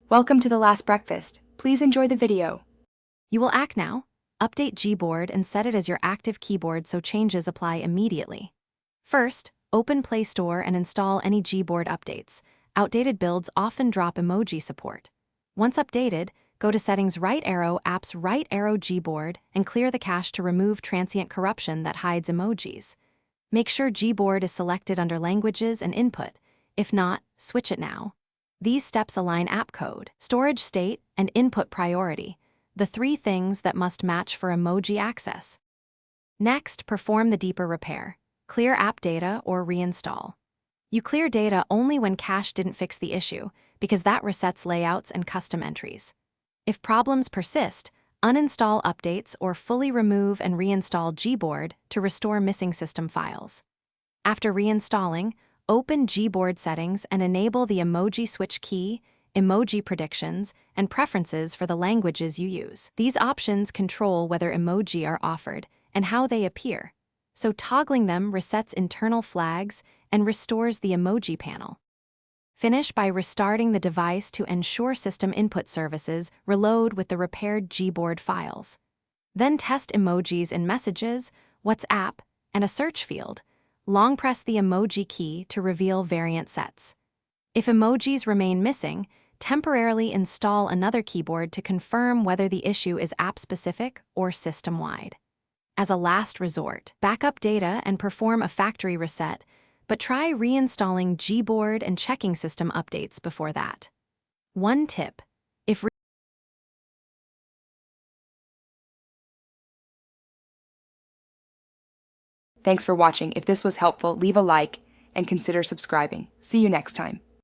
Welcome to the last breakfast. Please enjoy the video. You will act now. Update Gboard and set it as your active keyboard so changes apply immediately. First, open Play Store and install any Gboard updates. Outdated builds often drop emoji support. Once updated, go to Settings right arrow Apps right arrow Gboard and clear the cache to remove transient corruption that hides emojis. Make sure Gboard is selected under Languages and Input. If not, switch it now. These steps align app code, storage state, and input priority, the three things that must match for emoji access. Next, perform the deeper repair. Clear app data or reinstall. You clear data only when cache didn't fix the issue, because that resets layouts and custom entries. If problems persist, uninstall updates or fully remove and reinstall Gboard to restore missing system files. After reinstalling, open Gboard settings and enable the emoji switch key, emoji predictions, and preferences for the languages you use. These options control whether emoji are offered and how they appear, so toggling them resets internal flags and restores the emoji panel. Finish by restarting the device to ensure system input services reload with the repaired Gboard files. Then test emojis in Messages, WhatsApp, and a search field. Long press the emoji key to reveal variant sets. If emojis remain missing, temporarily install another keyboard to confirm whether the issue is app-specific or system-wide. As a last resort, backup data and perform a factory reset, but try reinstalling Gboard and checking system updates before that. One tip: if Thanks for watching. If this was helpful, leave a like and consider subscribing. See you next time.